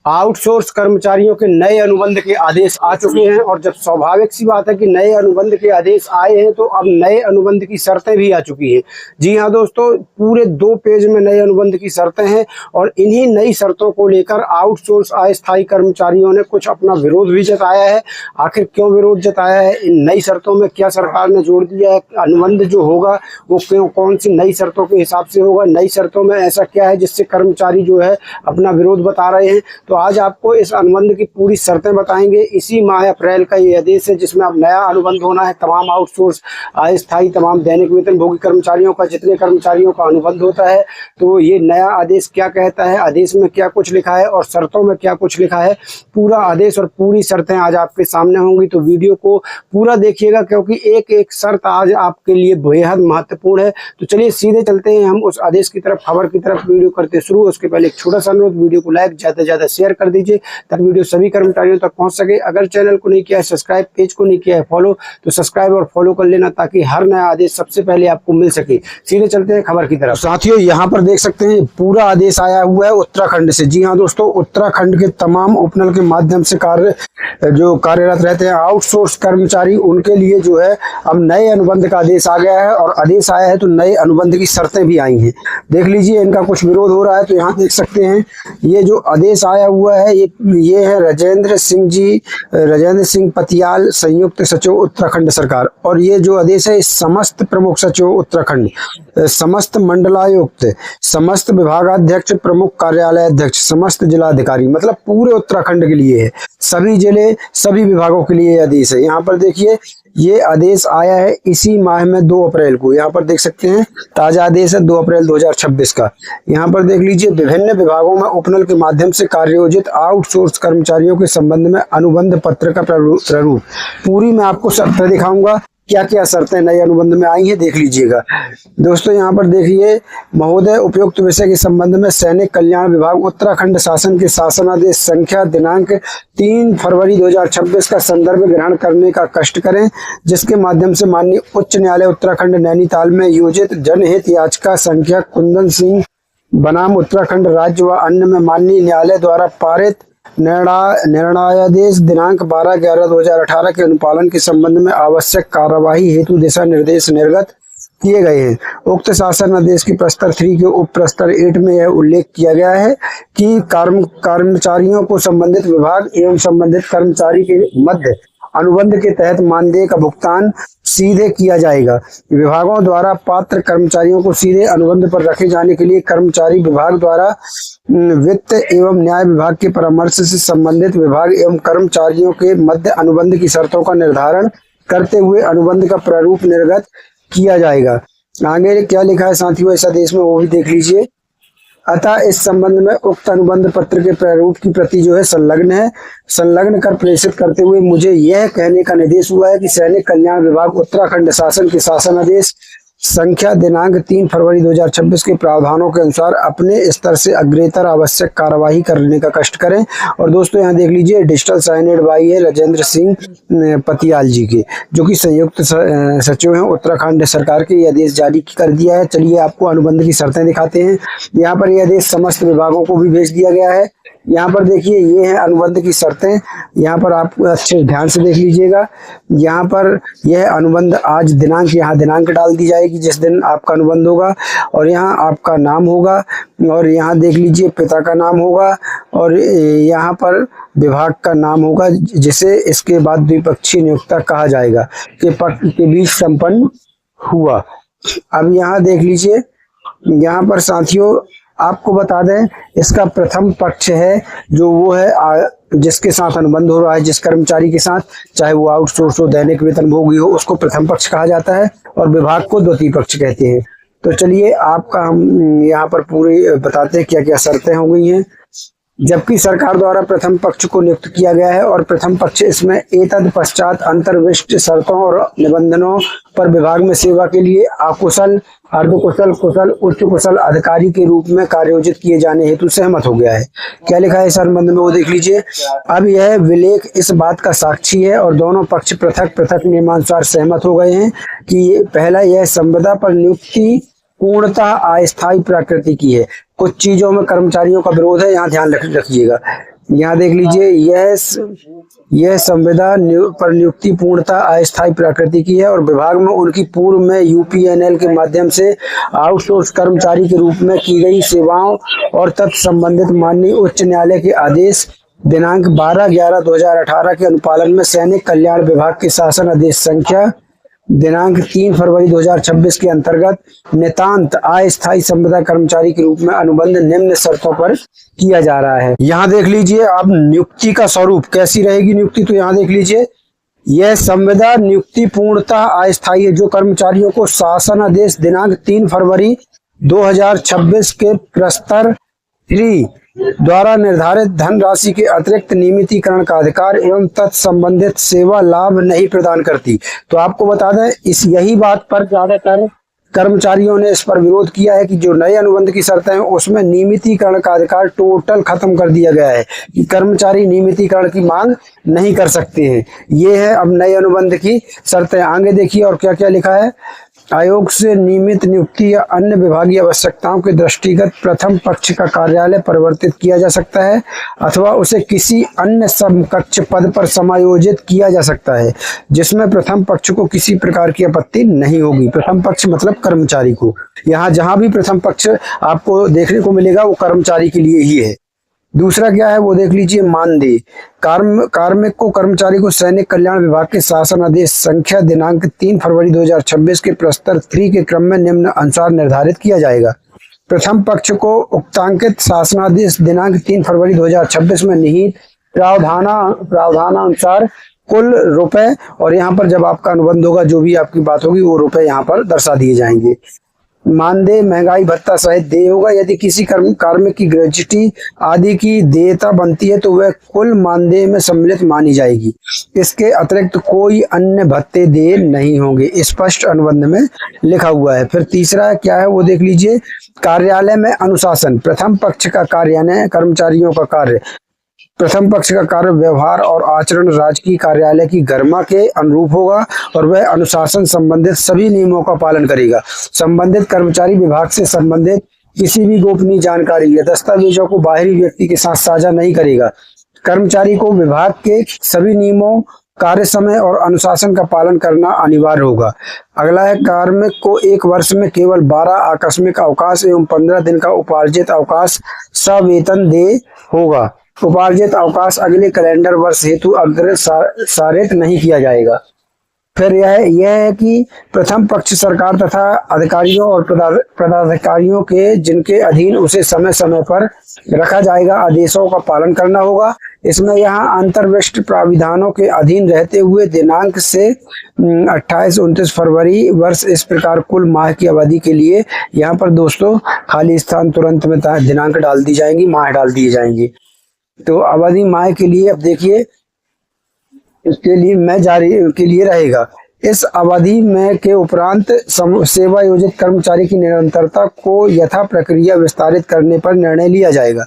Outsource कर्मचारियों के नए अनुबंध के आदेश आ चुके हैं और जब स्वाभाविक सी बात है कि नए अनुबंध के आदेश आए हैं तो अब नए अनुबंध की शर्तें भी आ चुकी हैं। जी हाँ दोस्तों, पूरे 2 पेज में नए अनुबंध की शर्तें हैं और इन्हीं नई शर्तों को लेकर आउटसोर्स अस्थायी कर्मचारियों ने कुछ अपना विरोध भी जताया है। आखिर क्यों विरोध जताया है, इन नई शर्तों में क्या सरकार ने जोड़ दिया है, अनुबंध जो होगा वो क्यों कौन सी नई शर्तों के हिसाब से होगा, नई शर्तों में ऐसा क्या है जिससे कर्मचारी जो है अपना विरोध बता रहे हैं। तो आज आपको इस अनुबंध की पूरी शर्तें बताएंगे। इसी माह अप्रैल का ये आदेश है जिसमें अब नया अनुबंध होना है। तमाम आउटसोर्स अस्थायी तमाम दैनिक वेतन भोगी कर्मचारियों का, जितने कर्मचारियों का अनुबंध होता है, तो ये नया आदेश क्या कहता है, आदेश में क्या कुछ लिखा है और शर्तों में क्या कुछ लिखा है, पूरा आदेश और पूरी शर्तें आज आपके सामने होंगी। तो वीडियो को पूरा देखिएगा क्योंकि एक एक शर्त आज आपके लिए बेहद महत्वपूर्ण है। तो चलिए सीधे चलते हैं हम उस आदेश की तरफ, खबर की तरफ। वीडियो करते शुरू उसके पहले एक छोटा सा अनुरोध, वीडियो को लाइक ज्यादा से ज्यादा शेयर कर दीजिए ताकि वीडियो सभी कर्मचारियों तक पहुंच सके। अगर चैनल को नहीं किया है सब्सक्राइब, पेज को नहीं किया है फॉलो, तो सब्सक्राइब और फॉलो कर लेना ताकि हर नया आदेश सबसे पहले आपको मिल सके। सीधे चलते हैं खबर की तरफ। साथियों, यहाँ पर देख सकते हैं पूरा आदेश आया हुआ है उत्तराखंड से। जी हाँ दोस्तों, उत्तराखंड के तमाम उपनल के माध्यम से कार्यरत रहते हैं आउटसोर्स कर्मचारी, उनके लिए जो है अब नए अनुबंध का आदेश आ गया है और आदेश आया है तो नए अनुबंध की शर्तें भी आई हैं। देख लीजिए, इनका कुछ विरोध हो रहा है। तो यहाँ देख सकते हैं ये जो आदेश आया हुआ है ये है राजेंद्र सिंह पतियाल, संयुक्त सचिव उत्तराखंड सरकार। और ये जो आदेश है समस्त प्रमुख सचिव उत्तराखंड, समस्त मंडलायुक्त, समस्त विभागाध्यक्ष, प्रमुख कार्यालय अध्यक्ष, समस्त जिलाधिकारी, मतलब पूरे उत्तराखंड के लिए है। सभी जिले सभी विभागों के लिए आदेश है। यहाँ पर देखिए, ये आदेश आया है इसी माह में 2 अप्रैल को। यहाँ पर देख सकते हैं ताजा आदेश है 2 अप्रैल 2026 का। यहाँ पर देख लीजिए, विभिन्न विभागों में उपनल के माध्यम से कार्योजित आउटसोर्स कर्मचारियों के संबंध में अनुबंध पत्र का प्रारूप। पूरी मैं आपको शर्तें दिखाऊंगा, क्या क्या शर्तें नए अनुबंध में आई हैं, देख लीजिएगा दोस्तों। यहाँ पर देखिए, महोदय, उपयुक्त विषय के संबंध में सैनिक कल्याण विभाग उत्तराखंड शासन के शासनादेश संख्या दिनांक 3 फरवरी 2026 का संदर्भ ग्रहण करने का कष्ट करें, जिसके माध्यम से माननीय उच्च न्यायालय उत्तराखंड नैनीताल में योजित जनहित याचिका संख्या कुंदन सिंह बनाम उत्तराखंड राज्य व अन्य में माननीय न्यायालय द्वारा पारित निर्णयादेश दिनांक 12/11/2018 के अनुपालन के संबंध में आवश्यक कार्यवाही हेतु दिशा निर्देश निर्गत किए गए हैं। उक्त शासन आदेश की प्रस्तर 3 के उप प्रस्तर 8 में यह उल्लेख किया गया है कि कर्मचारियों को संबंधित विभाग एवं संबंधित कर्मचारी के मध्य अनुबंध के तहत मानदेय का भुगतान सीधे किया जाएगा। विभागों द्वारा पात्र कर्मचारियों को सीधे अनुबंध पर रखे जाने के लिए कर्मचारी विभाग द्वारा वित्त एवं न्याय विभाग के परामर्श से संबंधित विभाग एवं कर्मचारियों के मध्य अनुबंध की शर्तों का निर्धारण करते हुए अनुबंध का प्रारूप निर्गत किया जाएगा। आगे क्या लिखा है साथियों इस आदेश में, वो भी देख लीजिए। अतः इस संबंध में उक्त अनुबंध पत्र के प्रारूप की प्रति जो है संलग्न कर प्रेषित करते हुए मुझे यह कहने का निर्देश हुआ है कि सैनिक कल्याण विभाग उत्तराखंड शासन के शासनादेश संख्या दिनांक 3 फरवरी 2026 के प्रावधानों के अनुसार अपने स्तर से अग्रेतर आवश्यक कार्यवाही करने का कष्ट करें। और दोस्तों यहाँ देख लीजिए, डिजिटल साइनेड बाई है राजेंद्र सिंह पतियाल जी के, जो कि संयुक्त सचिव हैं उत्तराखंड सरकार के। ये आदेश जारी कर दिया है। चलिए आपको अनुबंध की शर्तें दिखाते हैं। यहाँ पर यह आदेश समस्त विभागों को भी भेज दिया गया है। यहाँ पर देखिए, ये है अनुबंध की शर्तें। यहाँ पर आप अच्छे ध्यान से देख लीजिएगा। यहाँ पर यह अनुबंध आज दिनांक, यहाँ दिनांक डाल दी जाएगी जिस दिन आपका अनुबंध होगा, और यहाँ आपका नाम होगा, और यहाँ देख लीजिए पिता का नाम होगा, और यहाँ पर विभाग का नाम होगा जिसे इसके बाद द्विपक्षीय नियोक्ता कहा जाएगा के बीच संपन्न हुआ। अब यहाँ देख लीजिए, यहाँ पर साथियों आपको बता दें, इसका प्रथम पक्ष है जो वो है जिसके साथ अनुबंध हो रहा है, जिस कर्मचारी के साथ, चाहे वो आउटसोर्स हो, दैनिक वेतन भोगी हो, उसको प्रथम पक्ष कहा जाता है और विभाग को द्वितीय पक्ष कहते हैं। तो चलिए आपका हम यहाँ पर पूरे बताते हैं क्या क्या शर्तें हो गई हैं। जबकि सरकार द्वारा प्रथम पक्ष को नियुक्त किया गया है और प्रथम पक्ष इसमें एतद पश्चात अंतर्विष्ट शर्तों और निबंधनों पर विभाग में सेवा के लिए अकुशल, अर्धकुशल, कुशल, उच्च कुशल अधिकारी के रूप में कार्योजित किए जाने हेतु सहमत हो गया है। क्या लिखा है इस अनुबंध में, वो देख लीजिए। अब यह विलेख इस बात का साक्षी है और दोनों पक्ष पृथक पृथक नियमानुसार सहमत हो गए हैं कि पहला, यह संविदा पर नियुक्ति पूर्णतः अस्थायी प्रकृति की है। कुछ चीजों में कर्मचारियों का विरोध है, यहाँ ध्यान रखिएगा। यहाँ देख लीजिए, यह संविदा पर नियुक्ति पूर्णतः अस्थायी प्रकृति की है और विभाग में उनकी पूर्व में यूपीएनएल के माध्यम से आउटसोर्स कर्मचारी के रूप में की गई सेवाओं और तत्संबंधित माननीय उच्च न्यायालय के आदेश दिनांक 12/11/2018 के अनुपालन में सैनिक कल्याण विभाग के शासन आदेश संख्या दिनांक 3 फरवरी 2026 के अंतर्गत नितांत अस्थायी संविदा कर्मचारी के रूप में अनुबंध निम्न शर्तों पर किया जा रहा है। यहाँ देख लीजिए आप नियुक्ति का स्वरूप कैसी रहेगी नियुक्ति, तो यहाँ देख लीजिए, यह संविदा नियुक्ति पूर्णतः अस्थायी है। जो कर्मचारियों को शासन आदेश दिनांक 3 फरवरी 2026 के प्रस्तर 3 द्वारा निर्धारित धनराशि के अतिरिक्त नियमितीकरण का अधिकार एवं तत्संबंधित सेवा लाभ नहीं प्रदान करती। तो आपको बता दें, यही बात पर ज्यादातर कर्मचारियों ने इस पर विरोध किया है कि जो नए अनुबंध की शर्तें हैं उसमें नियमितीकरण का अधिकार टोटल खत्म कर दिया गया है कि कर्मचारी नियमितीकरण की मांग नहीं कर सकते हैं। ये है अब नए अनुबंध की शर्तें। आगे देखिए और क्या क्या लिखा है। आयोग से नियमित नियुक्ति या अन्य विभागीय आवश्यकताओं के दृष्टिगत प्रथम पक्ष का कार्यालय परिवर्तित किया जा सकता है अथवा उसे किसी अन्य समकक्ष पद पर समायोजित किया जा सकता है जिसमें प्रथम पक्ष को किसी प्रकार की आपत्ति नहीं होगी। प्रथम पक्ष मतलब कर्मचारी को। यहाँ जहां भी प्रथम पक्ष आपको देखने को मिलेगा वो कर्मचारी के लिए ही है। दूसरा क्या है वो देख लीजिए, मानदेय। कार्मिक को कर्मचारी को सैनिक कल्याण विभाग के शासन आदेश संख्या दिनांक 3 फरवरी 2026 के प्रस्तर 3 के क्रम में निम्न अनुसार निर्धारित किया जाएगा। प्रथम पक्ष को उक्तांकित शासनादेश दिनांक 3 फरवरी 2026 में निहित प्रावधानानुसार कुल रुपए, और यहाँ पर जब आपका अनुबंध होगा जो भी आपकी बात होगी वो रुपए यहाँ पर दर्शा दिए जाएंगे। मानदेय महंगाई भत्ता सहित देय होगा। यदि किसी कार्मिक की ग्रेच्युटी आदि की देयता बनती है तो वह कुल मानदेय में सम्मिलित मानी जाएगी। इसके अतिरिक्त कोई अन्य भत्ते देय नहीं होंगे, स्पष्ट अनुबंध में लिखा हुआ है। फिर तीसरा क्या है वो देख लीजिए, कार्यालय में अनुशासन। प्रथम पक्ष का कार्य यानी कर्मचारियों का कार्य, प्रथम पक्ष का कार्य व्यवहार और आचरण राजकीय कार्यालय की गरिमा के अनुरूप होगा और वह अनुशासन संबंधित सभी नियमों का पालन करेगा। संबंधित कर्मचारी विभाग से संबंधित किसी भी गोपनीय जानकारी या दस्तावेजों को बाहरी व्यक्ति के साथ साझा नहीं करेगा। कर्मचारी को विभाग के सभी नियमों, कार्य समय और अनुशासन का पालन करना अनिवार्य होगा। अगला है, कार्मिक को 1 वर्ष में केवल 12 आकस्मिक अवकाश एवं 15 दिन का उपार्जित अवकाश सवेतन देय होगा। उपार्जित अवकाश अगले कैलेंडर वर्ष हेतु अग्रसारित नहीं किया जाएगा। फिर यह है कि प्रथम पक्ष सरकार तथा अधिकारियों और पदाधिकारियों के जिनके अधीन उसे समय समय पर रखा जाएगा आदेशों का पालन करना होगा। इसमें यहाँ अंतर्विष्ट प्राविधानों के अधीन रहते हुए दिनांक से 28-29 फरवरी वर्ष इस प्रकार कुल माह की अवधि के लिए यहाँ पर दोस्तों खाली स्थान तुरंत में दिनांक डाल दी जाएंगी, माह डाल दिए जाएंगे। तो अवधि माह के लिए अब देखिए इसके लिए मैं जारी के लिए रहेगा। इस अवधि में के उपरांत सेवा योजित कर्मचारी की निरंतरता को यथा प्रक्रिया विस्तारित करने पर निर्णय लिया जाएगा।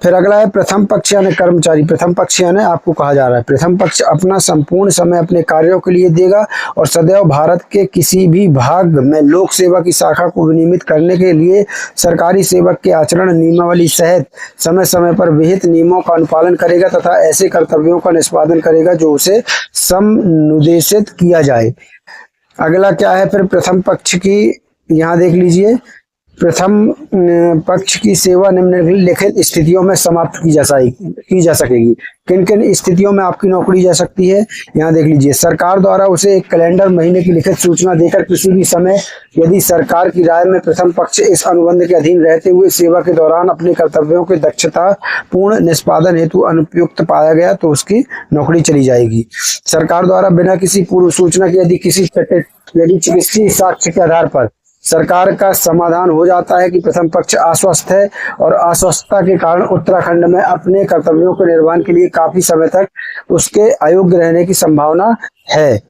फिर अगला है, प्रथम पक्ष यानी कर्मचारी। प्रथम पक्ष यानी आपको कहा जा रहा है प्रथम पक्ष अपना संपूर्ण समय अपने कार्यों के लिए देगा और सदैव भारत के किसी भी भाग में लोक सेवा की शाखा को विनियमित करने के लिए सरकारी सेवक के आचरण नियमावली सहित समय समय पर विहित नियमों का अनुपालन करेगा तथा ऐसे कर्तव्यों का निष्पादन करेगा जो उसे समुद्देशित किया जाए। अगला क्या है फिर, प्रथम पक्ष की यहाँ देख लीजिए, प्रथम पक्ष की सेवा निम्नलिखित स्थितियों में समाप्त की जा सकेगी। किन किन स्थितियों में आपकी नौकरी जा सकती है यहाँ देख लीजिए। सरकार द्वारा उसे एक कैलेंडर महीने की लिखित सूचना देकर किसी भी समय यदि सरकार की राय में प्रथम पक्ष इस अनुबंध के अधीन रहते हुए सेवा के दौरान अपने कर्तव्यों के दक्षता पूर्ण निष्पादन हेतु अनुपयुक्त पाया गया तो उसकी नौकरी चली जाएगी। सरकार द्वारा बिना किसी पूर्व सूचना के यदि चिकित्सीय साक्ष्य के आधार पर सरकार का समाधान हो जाता है कि प्रथम पक्ष अस्वस्थ है और अस्वस्थता के कारण उत्तराखंड में अपने कर्तव्यों के निर्वहन के लिए काफी समय तक उसके अयोग्य रहने की संभावना है।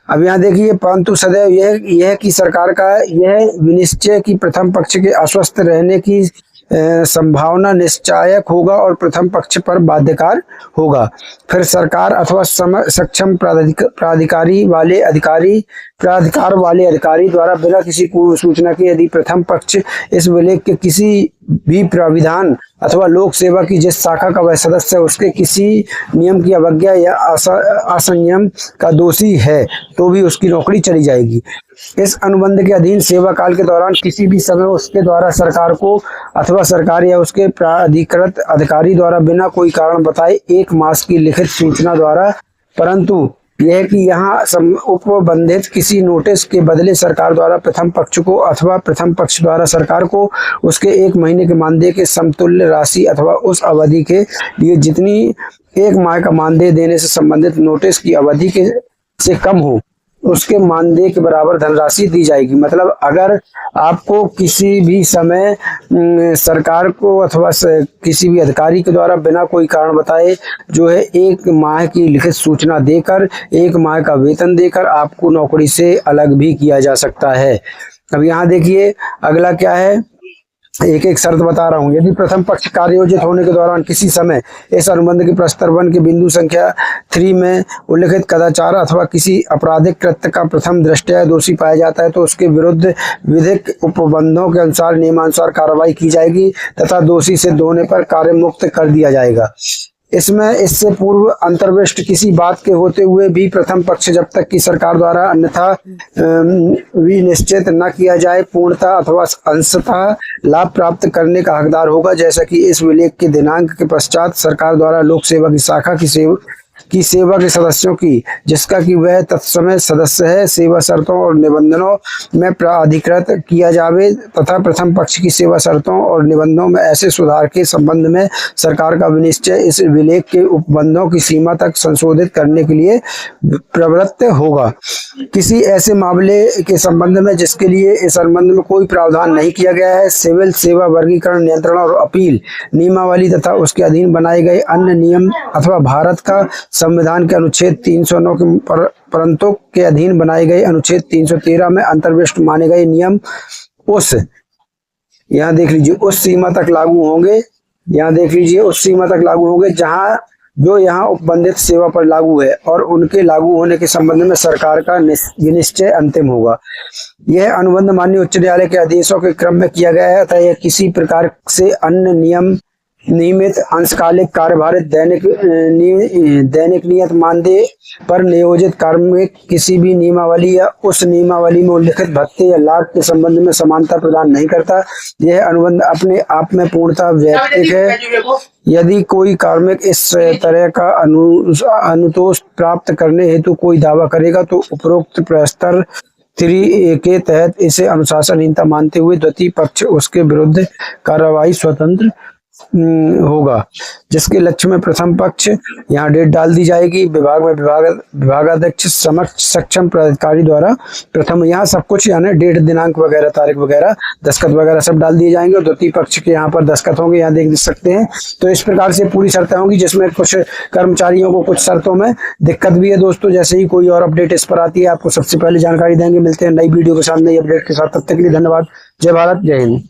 अब यहाँ देखिए, परंतु सदैव यह कि सरकार का यह विनिश्चय कि प्रथम पक्ष के अस्वस्थ रहने की संभावना निश्चायक होगा और प्रथम पक्ष पर बाध्यकार होगा। फिर सरकार अथवा सक्षम प्राधिकार वाले अधिकारी द्वारा बिना किसी पूर्व सूचना के यदि प्रथम पक्ष इस विलेख के किसी भी प्राविधान अथवा लोक सेवा की जिस शाखा का वह सदस्य है उसके किसी नियम की अवज्ञा या असंयम का दोषी है तो भी उसकी नौकरी चली जाएगी। इस अनुबंध के अधीन सेवा काल के दौरान किसी भी समय उसके द्वारा सरकार को अथवा सरकार या उसके प्राधिकृत अधिकारी द्वारा बिना कोई कारण बताए 1 मास की लिखित सूचना द्वारा, परंतु यह कि यहाँ उपबंधित किसी नोटिस के बदले सरकार द्वारा प्रथम पक्ष को अथवा प्रथम पक्ष द्वारा सरकार को उसके 1 महीने के मानदेय के समतुल्य राशि अथवा उस अवधि के लिए जितनी 1 माह का मानदेय देने से संबंधित नोटिस की अवधि के से कम हो उसके मानदेय के बराबर धनराशि दी जाएगी। मतलब अगर आपको किसी भी समय सरकार को अथवा किसी भी अधिकारी के द्वारा बिना कोई कारण बताए जो है 1 माह की लिखित सूचना देकर 1 माह का वेतन देकर आपको नौकरी से अलग भी किया जा सकता है। अब यहाँ देखिए अगला क्या है, एक एक शर्त बता रहा हूं। यदि प्रथम पक्ष कार्ययोजित होने के दौरान किसी समय इस अनुबंध के प्रस्तर 1 के बिंदु संख्या 3 में उल्लिखित कदाचार अथवा किसी आपराधिक कृत्य का प्रथम दृष्टया दोषी पाया जाता है तो उसके विरुद्ध विधिक उपबंधों के अनुसार नियमानुसार कार्रवाई की जाएगी तथा दोषी सिद्ध होने पर कार्य मुक्त कर दिया जाएगा। इसमें इससे पूर्व अंतर्विष्ट किसी बात के होते हुए भी प्रथम पक्ष जब तक कि सरकार द्वारा अन्यथा विनिश्चित न किया जाए पूर्णतः अथवा अंशतः लाभ प्राप्त करने का हकदार होगा, जैसा कि इस विलेख के दिनांक के पश्चात सरकार द्वारा लोक सेवा की शाखा की सेवा के सदस्यों की जिसका कि वह तत्समय सदस्य है सेवा शर्तों और निबंधनों में प्राधिकृत किया जावे तथा प्रथम पक्ष की सेवा शर्तों और निबंधों में ऐसे सुधार के संबंध में सरकार का विनिश्चय इस विलेख के उपबंधों की सीमा तक संशोधित करने के लिए प्रवृत्त होगा। किसी ऐसे मामले के संबंध में जिसके लिए इस अनुबंध में कोई प्रावधान नहीं किया गया है, सिविल सेवा वर्गीकरण नियंत्रण और अपील नियमावली तथा उसके अधीन बनाए गए अन्य नियम अथवा भारत का संविधान के अनुच्छेद 309 के परंतु के अधीन बनाए गए अनुच्छेद 313 में अंतर्विष्ट माने गए नियम उस यहाँ देख लीजिए उस सीमा तक लागू होंगे। यहाँ देख लीजिए उस सीमा तक लागू होंगे जहां जो यहाँ उपबंधित सेवा पर लागू है और उनके लागू होने के संबंध में सरकार का विनिश्चय अंतिम होगा। यह अनुबंध माननीय उच्च न्यायालय के आदेशों के क्रम में किया गया है अतः यह किसी प्रकार से अन्य नियमित अंशकालिक कार्यभारित दैनिक नियत मानदेय पर नियोजित कार्मिक किसी भी नियमावली या उस नियमावली में उल्लिखित भत्ते या लाभ के संबंध में समानता प्रदान नहीं करता। यह अनुबंध अपने आप में पूर्णतः वैयक्तिक है। यदि कोई कार्मिक इस तरह का अनुतोष प्राप्त करने हेतु कोई दावा करेगा तो उपरोक्त प्रस्तर 3 के तहत इसे अनुशासनहीनता मानते हुए द्वितीय पक्ष उसके विरुद्ध कार्रवाई स्वतंत्र होगा, जिसके लक्ष्य में प्रथम पक्ष यहाँ डेट डाल दी जाएगी। विभाग में विभागाध्यक्ष समक्ष सक्षम प्राधिकारी द्वारा प्रथम यहाँ सब कुछ यानी डेट दिनांक वगैरह तारीख वगैरह दस्तखत वगैरह सब डाल दिए जाएंगे और द्वितीय पक्ष के यहाँ पर दस्तखत होंगे, यहाँ देख सकते हैं। तो इस प्रकार से पूरी शर्तें होंगी जिसमें कुछ कर्मचारियों को कुछ शर्तों में दिक्कत भी है। दोस्तों जैसे ही कोई और अपडेट इस पर आती है आपको सबसे पहले जानकारी देंगे। मिलते हैं नई वीडियो के साथ नई अपडेट के साथ, तब तक के लिए धन्यवाद। जय भारत, जय हिंद।